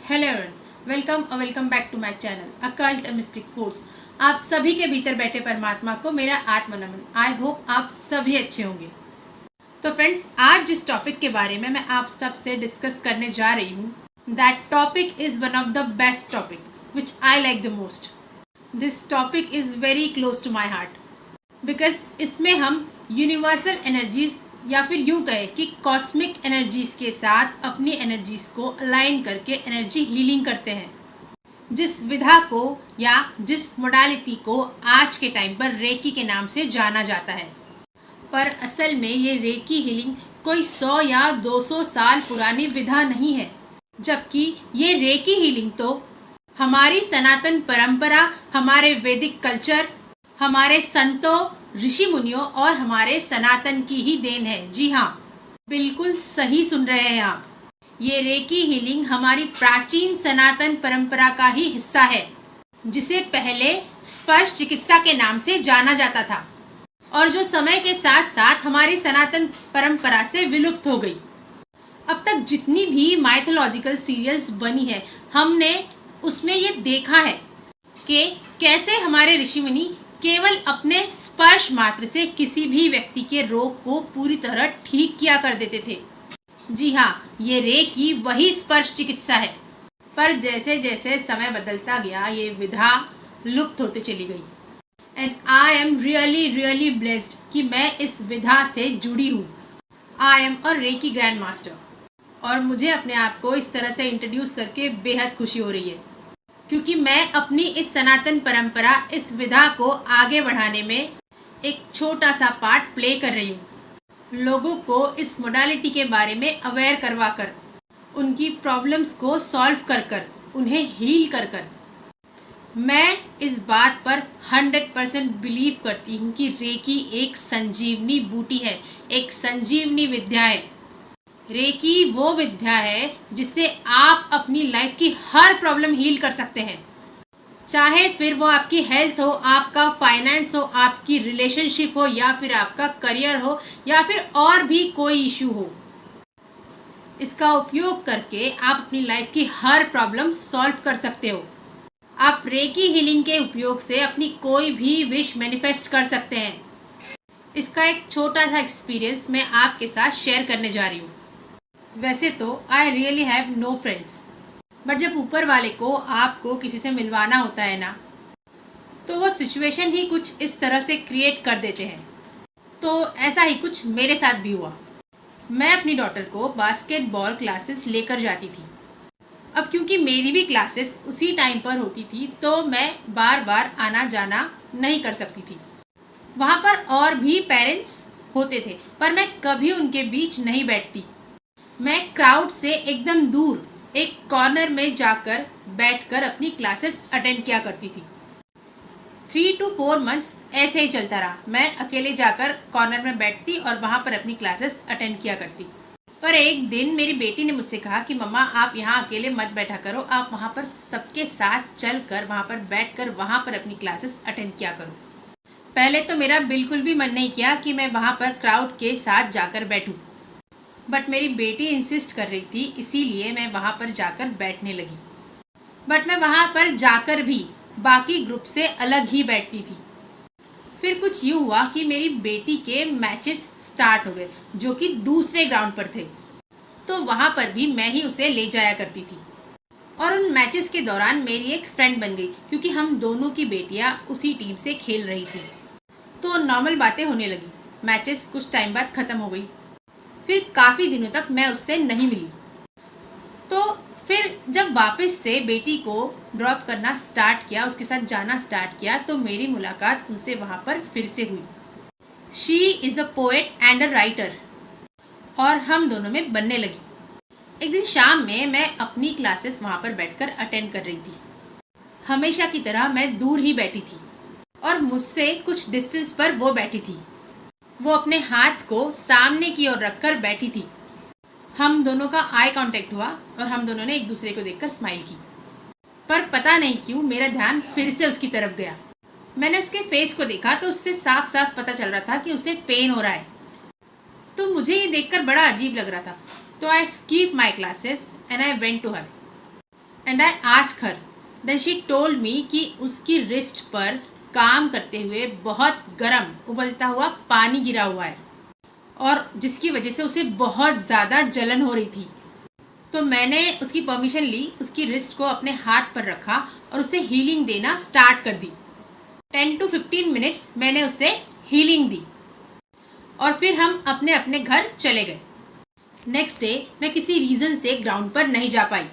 Hello everyone, welcome back to my channel occult mystic force. आप सभी के भीतर बैठे परमात्मा को मेरा आत्म नमन। आई होप आप सभी अच्छे होंगे। तो फ्रेंड्स, आज जिस टॉपिक के बारे में मैं आप सबसे डिस्कस करने जा रही हूँ, that topic is one of the best topic which I like the most. This topic is very close to my heart because इसमें हम यूनिवर्सल एनर्जीज या फिर यूं कहें कि कॉस्मिक एनर्जीज के साथ अपनी एनर्जीज को अलाइन करके एनर्जी हीलिंग करते हैं। जिस विधा को या जिस मोडालिटी को आज के टाइम पर रेकी के नाम से जाना जाता है, पर असल में ये रेकी हीलिंग कोई 100 या 200 साल पुरानी विधा नहीं है, जबकि ये रेकी हीलिंग तो हमारी सनातन परंपरा, हमारे वैदिक कल्चर, हमारे संतों, ऋषि मुनियों और हमारे सनातन की ही देन है। जी हाँ, बिल्कुल सही सुन रहे हैं आप। ये रेकी हीलिंग हमारी प्राचीन सनातन परंपरा का ही हिस्सा है, जिसे पहले स्पर्श चिकित्सा के नाम से जाना जाता था और जो समय के साथ साथ हमारी सनातन परंपरा से विलुप्त हो गई। अब तक जितनी भी माइथोलॉजिकल सीरियल्स बनी है, हमने उसमें ये देखा है कि कैसे हमारे ऋषि मुनि केवल अपने स्पर्श मात्र से किसी भी व्यक्ति के रोग को पूरी तरह ठीक किया कर देते थे। जी हाँ, ये रेकी वही स्पर्श चिकित्सा है, पर जैसे जैसे समय बदलता गया ये विधा लुप्त होते चली गई। And I am really blessed कि मैं इस विधा से जुड़ी हूँ। I am a reiki grand master और मुझे अपने आप को इस तरह से इंट्रोड्यूस करके बेहद खुशी हो रही है, क्योंकि मैं अपनी इस सनातन परंपरा, इस विधा को आगे बढ़ाने में एक छोटा सा पार्ट प्ले कर रही हूँ। लोगों को इस मोडालिटी के बारे में अवेयर करवा कर, उनकी प्रॉब्लम्स को सॉल्व कर कर, उन्हें हील कर कर। मैं इस बात पर 100% बिलीव करती हूँ कि रेकी एक संजीवनी बूटी है, एक संजीवनी विद्या है। रेकी वो विद्या है जिससे आप अपनी लाइफ की हर प्रॉब्लम हील कर सकते हैं, चाहे फिर वो आपकी हेल्थ हो, आपका फाइनेंस हो, आपकी रिलेशनशिप हो, या फिर आपका करियर हो, या फिर और भी कोई इशू हो। इसका उपयोग करके आप अपनी लाइफ की हर प्रॉब्लम सॉल्व कर सकते हो। आप रेकी हीलिंग के उपयोग से अपनी कोई भी विश मैनिफेस्ट कर सकते हैं। इसका एक छोटा सा एक्सपीरियंस मैं आपके साथ शेयर करने जा रही हूँ। वैसे तो I really have no friends, but जब ऊपर वाले को आपको किसी से मिलवाना होता है ना, तो वो सिचुएशन ही कुछ इस तरह से क्रिएट कर देते हैं। तो ऐसा ही कुछ मेरे साथ भी हुआ। मैं अपनी डॉटर को बास्केटबॉल क्लासेस लेकर जाती थी। अब क्योंकि मेरी भी क्लासेस उसी टाइम पर होती थी, तो मैं बार बार आना जाना नहीं कर सकती थी। वहाँ पर और भी पेरेंट्स होते थे, पर मैं कभी उनके बीच नहीं बैठती। मैं क्राउड से एकदम दूर एक कॉर्नर में जाकर बैठकर अपनी क्लासेस अटेंड किया करती थी। 3 to 4 months ऐसे ही चलता रहा। मैं अकेले जाकर कॉर्नर में बैठती और वहाँ पर अपनी क्लासेस अटेंड किया करती। पर एक दिन मेरी बेटी ने मुझसे कहा कि मम्मा, आप यहाँ अकेले मत बैठा करो, आप वहाँ पर सबके साथ चलकर वहाँ पर बैठकर वहाँ पर अपनी क्लासेस अटेंड किया करो। पहले तो मेरा बिल्कुल भी मन नहीं किया कि मैं वहाँ पर क्राउड के साथ जाकर बैठूँ, बट मेरी बेटी इंसिस्ट कर रही थी, इसीलिए मैं वहाँ पर जाकर बैठने लगी। बट मैं वहाँ पर जाकर भी बाकी ग्रुप से अलग ही बैठती थी। फिर कुछ यूँ हुआ कि मेरी बेटी के मैचेस स्टार्ट हो गए, जो कि दूसरे ग्राउंड पर थे। तो वहाँ पर भी मैं ही उसे ले जाया करती थी और उन मैचेस के दौरान मेरी एक फ्रेंड बन गई, क्योंकि हम दोनों की बेटियाँ उसी टीम से खेल रही थी। तो नॉर्मल बातें होने लगी। मैचेस कुछ टाइम बाद ख़त्म हो गई। फिर काफ़ी दिनों तक मैं उससे नहीं मिली। तो फिर जब वापस से बेटी को ड्रॉप करना स्टार्ट किया, उसके साथ जाना स्टार्ट किया, तो मेरी मुलाकात उनसे वहाँ पर फिर से हुई। She is a poet and a writer और हम दोनों में बनने लगी। एक दिन शाम में मैं अपनी क्लासेस वहाँ पर बैठकर अटेंड कर रही थी। हमेशा की तरह मैं दूर ही बैठी थी और मुझसे कुछ डिस्टेंस पर वो बैठी थी। वो अपने हाथ को सामने की ओर रखकर बैठी थी। हम दोनों का आई कांटेक्ट हुआ और हम दोनों ने एक दूसरे को देखकर स्माइल की। पर पता नहीं क्यों मेरा ध्यान फिर से उसकी तरफ गया। मैंने उसके फेस को देखा तो उससे साफ साफ पता चल रहा था कि उसे पेन हो रहा है। तो मुझे ये देखकर बड़ा अजीब लग रहा था। तो I skip my classes and I went to her. And I ask her, then she told me कि उसकी रिस्ट पर काम करते हुए बहुत गर्म उबलता हुआ पानी गिरा हुआ है और जिसकी वजह से उसे बहुत ज़्यादा जलन हो रही थी। तो मैंने उसकी परमिशन ली, उसकी रिस्ट को अपने हाथ पर रखा और उसे हीलिंग देना स्टार्ट कर दी। 10 to 15 मिनट्स मैंने उसे हीलिंग दी और फिर हम अपने अपने घर चले गए। नेक्स्ट डे मैं किसी रीज़न से ग्राउंड पर नहीं जा पाई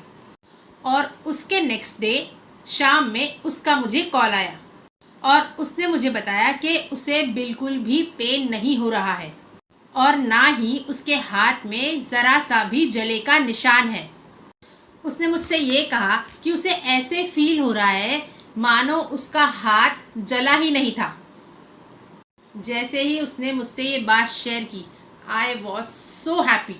और उसके नेक्स्ट डे शाम में उसका मुझे कॉल आया और उसने मुझे बताया कि उसे बिल्कुल भी पेन नहीं हो रहा है और ना ही उसके हाथ में ज़रा सा भी जले का निशान है। उसने मुझसे ये कहा कि उसे ऐसे फील हो रहा है मानो उसका हाथ जला ही नहीं था। जैसे ही उसने मुझसे ये बात शेयर की, आई वॉज सो हैप्पी।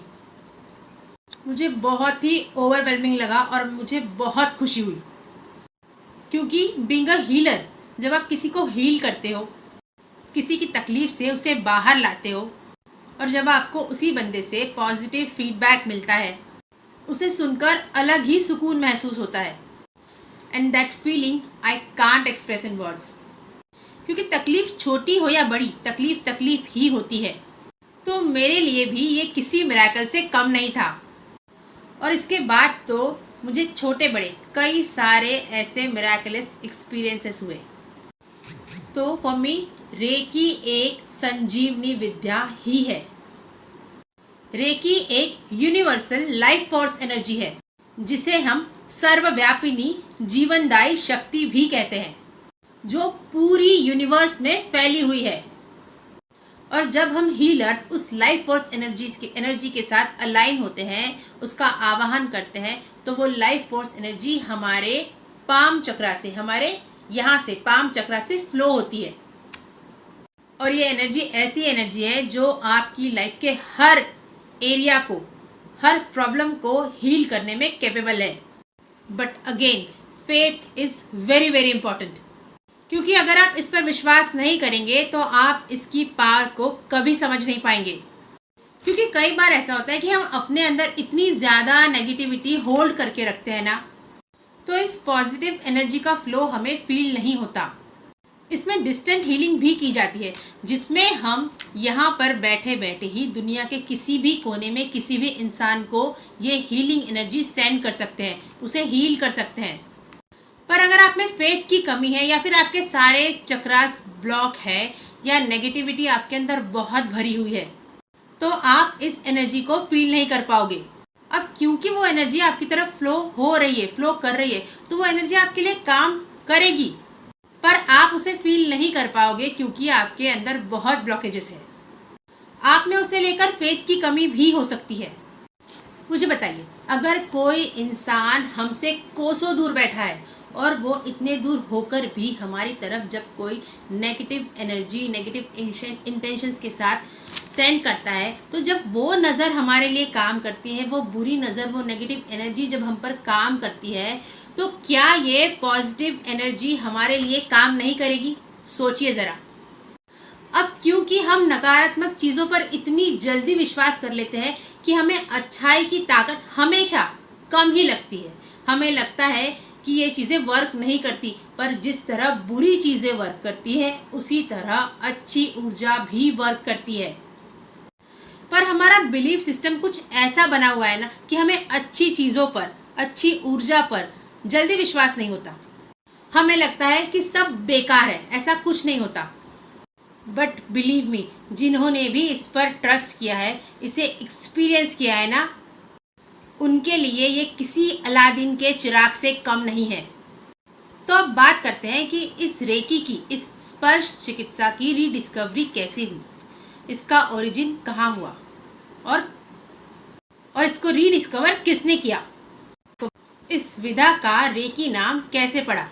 मुझे बहुत ही ओवरवेलमिंग लगा और मुझे बहुत खुशी हुई, क्योंकि बीइंग अ हीलर, जब आप किसी को हील करते हो, किसी की तकलीफ से उसे बाहर लाते हो और जब आपको उसी बंदे से पॉजिटिव फीडबैक मिलता है, उसे सुनकर अलग ही सुकून महसूस होता है। And that feeling I can't express in words. क्योंकि तकलीफ छोटी हो या बड़ी, तकलीफ तकलीफ ही होती है। तो मेरे लिए भी ये किसी मिरेकल से कम नहीं था। और इसके बाद तो मुझे छोटे बड़े कई सारे ऐसे मिरेकलस एक्सपीरियंसेस हुए। तो फॉर मी रेकी एक संजीवनी विद्या ही है। रेकी एक यूनिवर्सल लाइफ फोर्स एनर्जी है, जिसे हम सर्वव्यापिनी जीवनदायी शक्ति भी कहते हैं, जो पूरी यूनिवर्स में फैली हुई है। और जब हम हीलर्स उस लाइफ फोर्स एनर्जी के साथ अलाइन होते हैं, उसका आवाहन करते हैं, तो वो लाइफ फोर्स एनर्जी हमारे पाम चक्रा से, हमारे यहाँ से पाम चक्रा से फ्लो होती है। और ये एनर्जी ऐसी एनर्जी है जो आपकी लाइफ के हर एरिया को, हर प्रॉब्लम को हील करने में कैपेबल है। But again faith is very very important, क्योंकि अगर आप इस पर विश्वास नहीं करेंगे तो आप इसकी पावर को कभी समझ नहीं पाएंगे। क्योंकि कई बार ऐसा होता है कि हम अपने अंदर इतनी ज़्यादा नेगेटिविटी होल्ड करके रखते हैं ना, तो इस पॉजिटिव एनर्जी का फ्लो हमें फील नहीं होता। इसमें डिस्टेंट हीलिंग भी की जाती है, जिसमें हम यहाँ पर बैठे बैठे ही दुनिया के किसी भी कोने में किसी भी इंसान को ये हीलिंग एनर्जी सेंड कर सकते हैं, उसे हील कर सकते हैं। पर अगर आप में फेथ की कमी है या फिर आपके सारे चक्रास ब्लॉक है या नेगेटिविटी आपके अंदर बहुत भरी हुई है, तो आप इस एनर्जी को फील नहीं कर पाओगे। अब क्योंकि वो एनर्जी आपकी तरफ फ्लो हो रही है, फ्लो कर रही है, तो वो एनर्जी आपके लिए काम करेगी, पर आप उसे फील नहीं कर पाओगे क्योंकि आपके अंदर बहुत ब्लॉकेजेस है। आप में उसे लेकर फेथ की कमी भी हो सकती है। मुझे बताइए, अगर कोई इंसान हमसे कोसों दूर बैठा है और वो इतने दूर होकर भी हमारी तरफ जब कोई नेगेटिव एनर्जी, नेगेटिव इंटेंशंस के साथ सेंड करता है, तो जब वो नज़र हमारे लिए काम करती है, वो बुरी नज़र, वो नेगेटिव एनर्जी जब हम पर काम करती है, तो क्या ये पॉजिटिव एनर्जी हमारे लिए काम नहीं करेगी? सोचिए ज़रा। अब क्योंकि हम नकारात्मक चीज़ों पर इतनी जल्दी विश्वास कर लेते हैं कि हमें अच्छाई की ताकत हमेशा कम ही लगती है। हमें लगता है कि ये चीज़ें वर्क नहीं करती, पर जिस तरह बुरी चीज़ें वर्क करती है उसी तरह अच्छी ऊर्जा भी वर्क करती है। पर हमारा बिलीफ सिस्टम कुछ ऐसा बना हुआ है ना कि हमें अच्छी चीज़ों पर, अच्छी ऊर्जा पर जल्दी विश्वास नहीं होता। हमें लगता है कि सब बेकार है, ऐसा कुछ नहीं होता। बट बिलीव मी, जिन्होंने भी इस पर ट्रस्ट किया है, इसे एक्सपीरियंस किया है ना, उनके लिए ये किसी अलादीन के चिराग से कम नहीं है। तो अब बात करते हैं कि इस रेकी की, इस स्पर्श चिकित्सा की रीडिस्कवरी कैसे हुई, इसका ओरिजिन कहाँ हुआ और इसको रीडिस्कवर किसने किया, तो इस विधा का रेकी नाम कैसे पड़ा।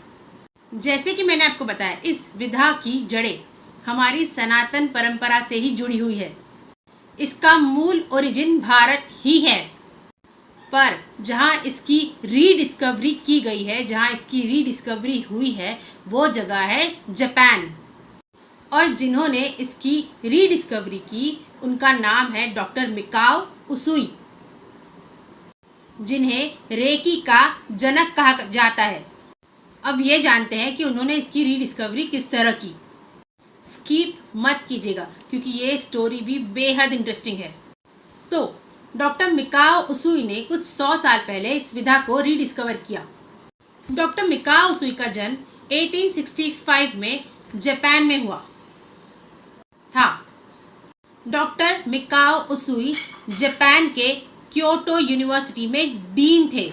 जैसे कि मैंने आपको बताया, इस विधा की जड़ें हमारी सनातन परंपरा से ही जुड़ी हुई है। इसका मूल ओरिजिन भारत ही है, पर जहाँ इसकी रीडिस्कवरी की गई है, जहाँ इसकी रीडिस्कवरी हुई है, वो जगह है जापान। और जिन्होंने इसकी रीडिस्कवरी की, उनका नाम है डॉक्टर मिकाओ उसुई। जिन्हें रेकी का जनक कहा जाता है। अब ये जानते हैं कि उन्होंने इसकी रीडिस्कवरी किस तरह की। स्किप मत कीजिएगा क्योंकि ये स्टोरी भी बेहद इंटरेस्टिंग है। तो डॉक्टर मिकाओ उसुई ने कुछ 100 साल पहले इस विधा को रीडिस्कवर किया। डॉक्टर मिकाओ उसुई का जन्म 1865 में जापान में हुआ था। डॉक्टर मिकाओ उसुई जापान के क्योटो यूनिवर्सिटी में डीन थे।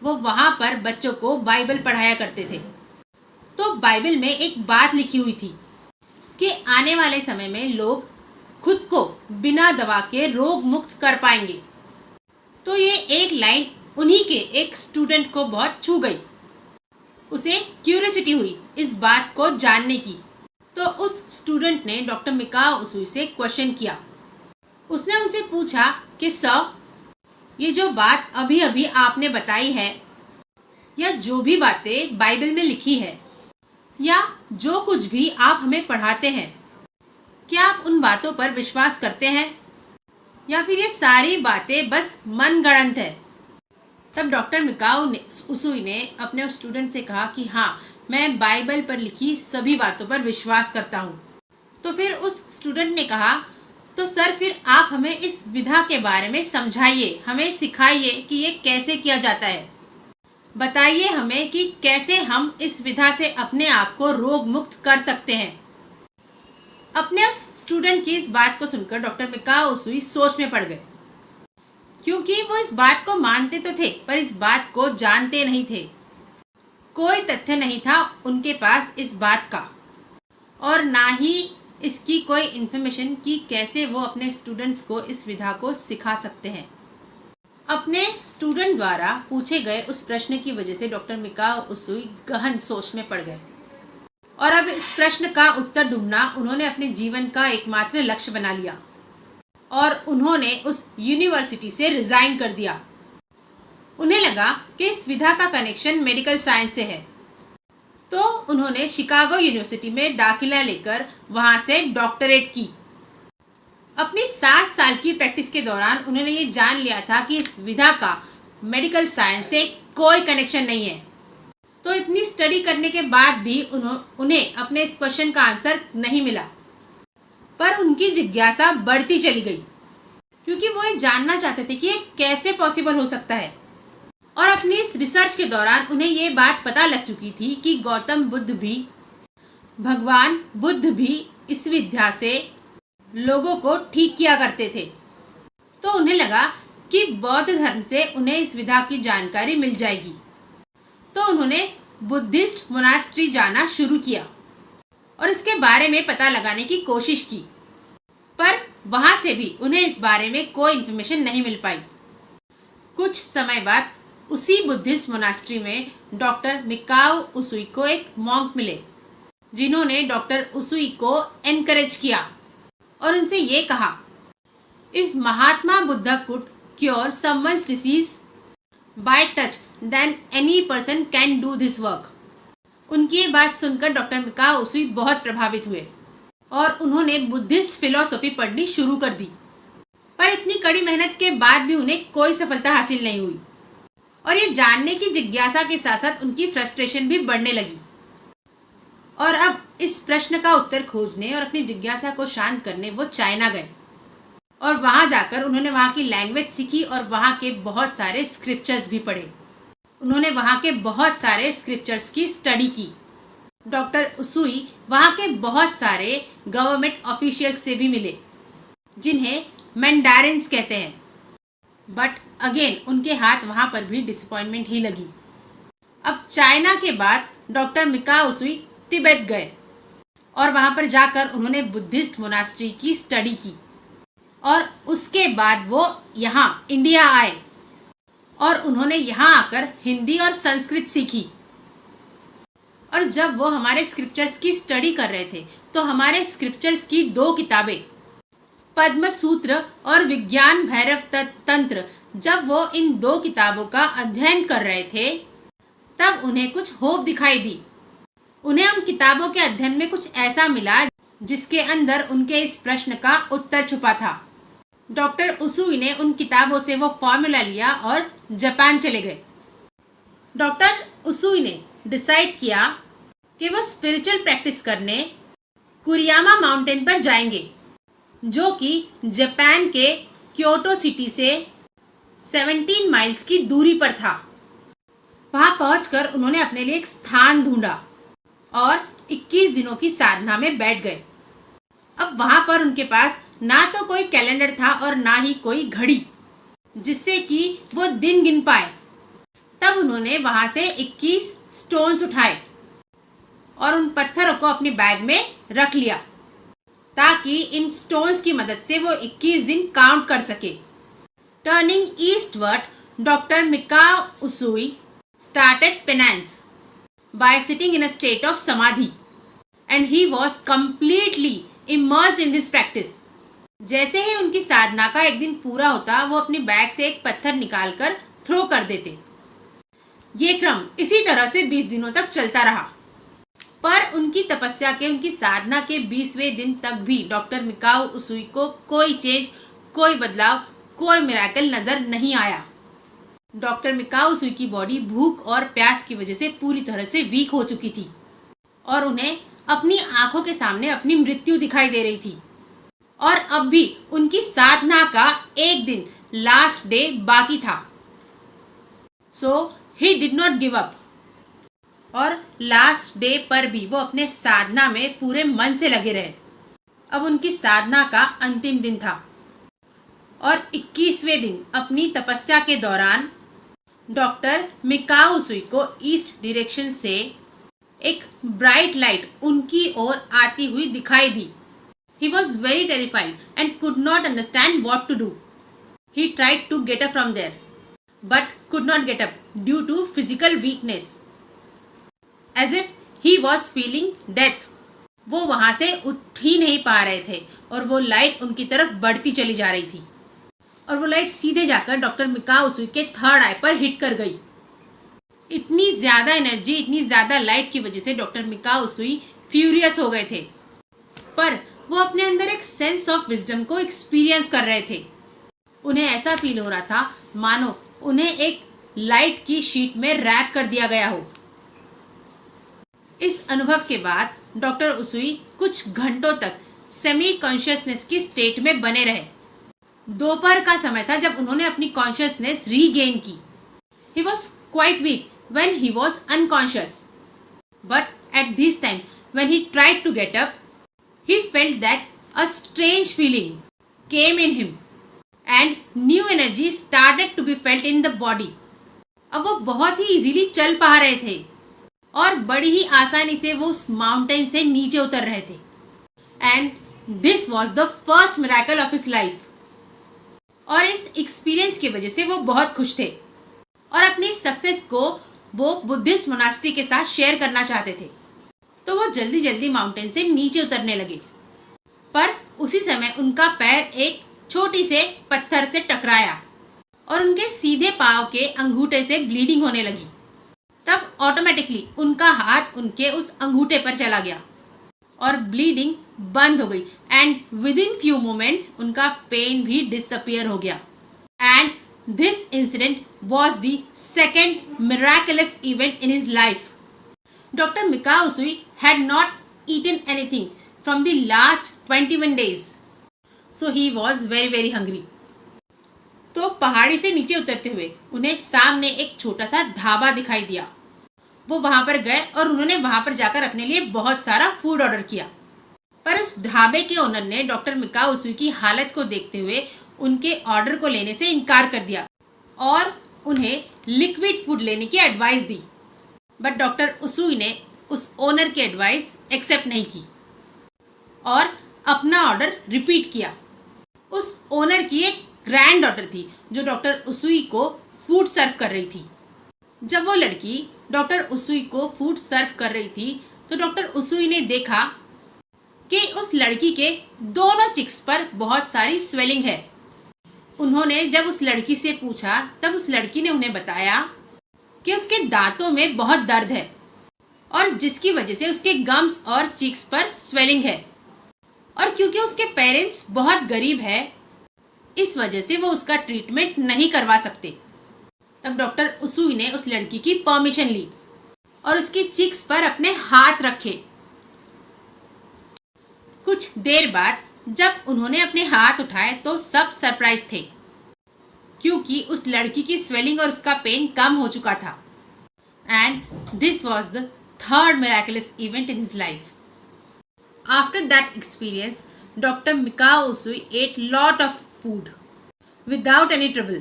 वो वहां पर बच्चों को बाइबल पढ़ाया करते थे। तो बाइबल में एक बात लिखी हुई थी कि आने वाले समय में लोग खुद को बिना दवा के रोग मुक्त कर पाएंगे। तो ये एक लाइन उन्हीं के एक स्टूडेंट को बहुत छू गई। उसे क्यूरियोसिटी हुई इस बात को जानने की। तो उस स्टूडेंट ने डॉक्टर मिकाओ उसुई से क्वेश्चन किया। उसने उनसे पूछा कि सर, ये जो बात अभी अभी आपने बताई है या जो भी बातें बाइबल में लिखी है या जो कुछ भी आप हमें पढ़ाते हैं, क्या आप उन बातों पर विश्वास करते हैं या फिर ये सारी बातें बस मनगढ़ंत है? तब डॉक्टर मिकाओ उसुई ने अपने स्टूडेंट से कहा कि हाँ, मैं बाइबल पर लिखी सभी बातों पर विश्वास करता हूँ। तो फिर उस स्टूडेंट ने कहा, तो सर फिर आप हमें इस विधा के बारे में समझाइए, हमें सिखाइए कि ये कैसे किया जाता है। बताइए हमें कि कैसे हम इस विधा से अपने आप को रोग मुक्त कर सकते हैं। अपने उस स्टूडेंट की इस बात को सुनकर डॉक्टर मिकाओ उसुई सोच में पड़ गए, क्योंकि वो इस बात को मानते तो थे पर इस बात को जानते नहीं थे। कोई तथ्य नहीं था उनके पास इस बात का और ना ही इसकी कोई इन्फॉर्मेशन कि कैसे वो अपने स्टूडेंट्स को इस विधा को सिखा सकते हैं। अपने स्टूडेंट द्वारा पूछे गए उस प्रश्न की वजह से डॉक्टर मिकाओ उसुई गहन सोच में पड़ गए और अब इस प्रश्न का उत्तर ढूंढना उन्होंने अपने जीवन का एकमात्र लक्ष्य बना लिया और उन्होंने उस यूनिवर्सिटी से रिजाइन कर दिया। उन्हें लगा कि इस विधा का कनेक्शन मेडिकल साइंस से है। तो उन्होंने शिकागो यूनिवर्सिटी में दाखिला लेकर वहां से डॉक्टरेट की। अपनी 7 साल की प्रैक्टिस के दौरान उन्होंने ये जान लिया था कि इस विधा का मेडिकल साइंस से कोई कनेक्शन नहीं है। तो इतनी स्टडी करने के बाद भी उन्हें अपने इस क्वेश्चन का आंसर नहीं मिला, पर उनकी जिज्ञासा बढ़ती चली गई क्योंकि वो ये जानना चाहते थे कि ये कैसे पॉसिबल हो सकता है। और अपनी इस रिसर्च के दौरान उन्हें ये बात पता लग चुकी थी कि भगवान बुद्ध भी इस विद्या से लोगों को ठीक किया करते थे। तो उन्हें लगा कि बौद्ध धर्म से उन्हें इस विधा की जानकारी मिल जाएगी। तो उन्होंने बुद्धिस्ट मोनास्ट्री जाना शुरू किया और इसके बारे में पता लगाने की कोशिश की, पर वहां से भी उन्हें इस बारे में कोई इन्फॉर्मेशन नहीं मिल पाई। कुछ समय बाद उसी बुद्धिस्ट मोनास्ट्री में डॉक्टर मिकाओ उसुई को एक मॉन्क मिले, जिन्होंने डॉक्टर उसुई को एनकरेज किया और उनसे ये कहा, if Mahatma Buddha could cure someone's disease by touch then any person can do this work. उनकी ये बात सुनकर डॉक्टर मिकाओ उसुई बहुत प्रभावित हुए और उन्होंने बुद्धिस्ट फिलॉसफी पढ़नी शुरू कर दी। पर इतनी कड़ी मेहनत के बाद भी उन्हें कोई सफलता हासिल नहीं हुई और ये जानने की जिज्ञासा के साथ साथ उनकी फ्रस्ट्रेशन भी बढ़ने लगी। और अब इस प्रश्न का उत्तर खोजने और अपनी जिज्ञासा को शांत करने वो चाइना गए और वहां जाकर उन्होंने वहां की लैंग्वेज सीखी और वहां के बहुत सारे स्क्रिप्चर्स भी पढ़े। उन्होंने वहां के बहुत सारे स्क्रिप्चर्स की स्टडी की। डॉक्टर उसुई वहां के बहुत सारे गवर्नमेंट ऑफिशियल्स से भी मिले, जिन्हें मैंडारिन्स कहते हैं। बट अगेन उनके हाथ वहां पर भी डिसअपॉइंटमेंट ही लगी। अब चाइना के बाद डॉक्टर मिकाओ उसुई तिब्बत गए और वहां पर जाकर उन्होंने बुद्धिस्ट मोनास्ट्री की स्टडी की और उसके बाद वो यहाँ इंडिया आए और उन्होंने यहाँ आकर हिंदी और संस्कृत सीखी। और जब वो हमारे स्क्रिप्चर्स की स्टडी कर रहे थे तो हमारे स्क्रिप्चर्स की 2 किताबें पद्म सूत्र और विज्ञान भैरव तंत्र, जब वो इन 2 किताबों का अध्ययन कर रहे थे तब उन्हें कुछ होप दिखाई दी। उन्हें उन किताबों के अध्ययन में कुछ ऐसा मिला जिसके अंदर उनके इस प्रश्न का उत्तर छुपा था। डॉक्टर उसुई ने उन किताबों से वो फॉर्मूला लिया और जापान चले गए। डॉक्टर उसुई ने डिसाइड किया कि वो स्पिरिचुअल प्रैक्टिस करने कुरियामा माउंटेन पर जाएंगे, जो कि जापान के क्योटो सिटी से 17 माइल्स की दूरी पर था। वहां पहुंचकर उन्होंने अपने लिए एक स्थान ढूंढा और 21 दिनों की साधना में बैठ गए। अब वहां पर उनके पास ना तो कोई कैलेंडर था और ना ही कोई घड़ी जिससे कि वो दिन गिन पाए। तब उन्होंने वहां से 21 स्टोन्स उठाए और उन पत्थरों को अपने बैग में रख लिया ताकि इन स्टोन्स की मदद से वो 21 दिन काउंट कर सके। Turning eastward, doctor Mikao उसुई started penance by sitting in a state of samadhi and he was completely immersed in this practice. जैसे ही उनकी साधना का एक दिन पूरा होता, वो अपने बैग से एक पत्थर निकालकर थ्रो कर देते। ये क्रम इसी तरह से 20 दिनों तक चलता रहा, पर उनकी तपस्या के, उनकी साधना के 20वें दिन तक भी डॉक्टर मिकाओ उसुई को कोई चेंज, कोई बदलाव, कोई मिरेकल नजर नहीं आया। डॉक्टर मिकाओ उसुई की बॉडी भूख और प्यास की वजह से पूरी तरह से वीक हो चुकी थी और उन्हें अपनी आंखों के सामने अपनी मृत्यु दिखाई दे रही थी। और अब भी उनकी साधना का एक दिन, लास्ट डे बाकी था। So he did not give up और लास्ट डे पर भी वो अपने साधना में पूरे मन से लगे रहे। अब उनकी साधना का अंतिम दिन था और 21वें दिन अपनी तपस्या के दौरान डॉक्टर मिकाओ उसुई को ईस्ट डायरेक्शन से एक ब्राइट लाइट उनकी ओर आती हुई दिखाई दी। He was very terrified and could not understand what to do. He tried to get up from there, but could not get up due to physical weakness, as if he was feeling death. वो वहां से उठ ही नहीं पा रहे थे और वो लाइट उनकी तरफ बढ़ती चली जा रही थी और वो लाइट सीधे जाकर डॉक्टर मिकाओ उसुई के थर्ड आई पर हिट कर गई। इतनी ज्यादा एनर्जी, इतनी ज्यादा लाइट की वजह से डॉक्टर मिकाओ उसुई फ्यूरियस हो गए थे, पर वो अपने अंदर एक सेंस ऑफ विजडम को एक्सपीरियंस कर रहे थे। उन्हें ऐसा फील हो रहा था मानो उन्हें एक लाइट की शीट में रैप कर दिया गया हो। इस अनुभव के बाद डॉक्टर उसुई कुछ घंटों तक सेमी कॉन्शियसनेस की स्टेट में बने रहे। दोपहर का समय था जब उन्होंने अपनी कॉन्शियसनेस रीगेन की। He was quite weak when he was unconscious, but at this time when he tried to get up, he felt that a strange feeling came in him and new energy started to be felt in the body. अब वो बहुत ही easily चल पा रहे थे और बड़ी ही आसानी से वो उस माउंटेन से नीचे उतर रहे थे। And this was the first miracle of his life. और इस एक्सपीरियंस की वजह से वो बहुत खुश थे और अपनी सक्सेस को वो बुद्धिस्ट मोनास्ट्री के साथ शेयर करना चाहते थे। तो वो जल्दी जल्दी माउंटेन से नीचे उतरने लगे, पर उसी समय उनका पैर एक छोटी से पत्थर से टकराया और उनके सीधे पांव के अंगूठे से ब्लीडिंग होने लगी। तब ऑटोमेटिकली उनका हाथ उनके उस अंगूठे पर चला गया और ब्लीडिंग बंद हो गई and within few moments उनका पेन भी डिसअपियर हो गया। And this incident was the second miraculous event in his life. Doctor Mikao Usui had not eaten anything from the last 21 days, so he was very very hungry. तो पहाड़ी से नीचे उतरते हुए उन्हें सामने एक छोटा सा ढाबा दिखाई दिया। वो वहां पर गए और उन्होंने वहां पर जाकर अपने लिए बहुत सारा फूड ऑर्डर किया, पर उस ढाबे के ओनर ने डॉक्टर मिकाओ उसुई की हालत को देखते हुए उनके ऑर्डर को लेने से इनकार कर दिया और उन्हें लिक्विड फूड लेने की एडवाइस दी। बट डॉक्टर उसुई ने उस ओनर की एडवाइस एक्सेप्ट नहीं की और अपना ऑर्डर रिपीट किया। उस ओनर की एक ग्रैंड डॉटर थी जो डॉक्टर उसुई को फूड सर्व कर रही थी। जब वो लड़की डॉक्टर उसुई को फूड सर्व कर रही थी तो डॉक्टर उसुई ने देखा कि उस लड़की के दोनों चिक्स पर बहुत सारी स्वेलिंग है। उन्होंने जब उस लड़की से पूछा तब उस लड़की ने उन्हें बताया कि उसके दांतों में बहुत दर्द है और जिसकी वजह से उसके गम्स और चीक्स पर स्वेलिंग है, और क्योंकि उसके पेरेंट्स बहुत गरीब है इस वजह से वो उसका ट्रीटमेंट नहीं करवा सकते। अब डॉक्टर उसुई ने उस लड़की की परमिशन ली और उसकी चिक्स पर अपने हाथ रखे। कुछ देर बाद जब उन्होंने अपने हाथ उठाए तो सब सरप्राइज थे, क्योंकि उस लड़की की स्वेलिंग और उसका पेन कम हो चुका था। And this was the third miraculous event in his life. After that experience, doctor Mikao Usui ate lot of food without any trouble,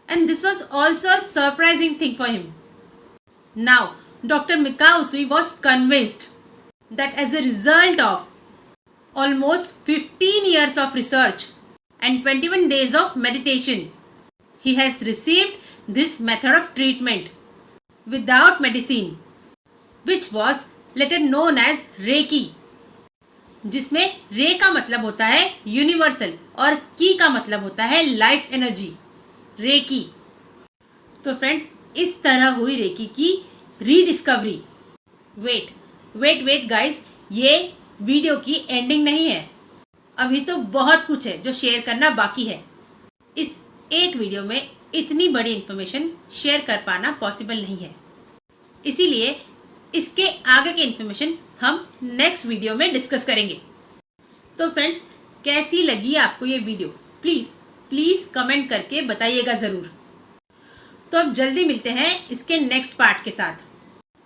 and this was also a surprising thing for him. Now Dr. Mikao Usui was convinced that as a result of almost 15 years of research and 21 days of meditation, he has received this method of treatment without medicine, which was later known as Reiki, जिसमें रे का मतलब होता है universal और की का मतलब होता है लाइफ एनर्जी, रेकी। तो फ्रेंड्स, इस तरह हुई रेकी की रीडिस्कवरी। वेट गाइस, ये वीडियो की एंडिंग नहीं है। अभी तो बहुत कुछ है जो शेयर करना बाकी है। इस एक वीडियो में इतनी बड़ी इंफॉर्मेशन शेयर कर पाना पॉसिबल नहीं है, इसीलिए इसके आगे की इंफॉर्मेशन हम नेक्स्ट वीडियो में डिस्कस करेंगे। तो फ्रेंड्स, कैसी लगी आपको ये वीडियो, प्लीज कमेंट करके बताइएगा ज़रूर। तो अब जल्दी मिलते हैं इसके नेक्स्ट पार्ट के साथ।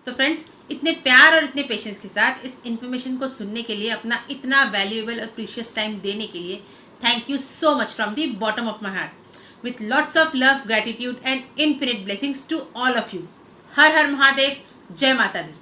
तो फ्रेंड्स, इतने प्यार और इतने पेशेंस के साथ इस इन्फॉर्मेशन को सुनने के लिए, अपना इतना वैल्यूएबल और प्रीशियस टाइम देने के लिए thank you so much from the bottom of my heart, with lots of love, gratitude and infinite blessings to all of you. हर हर महादेव, जय माता दी।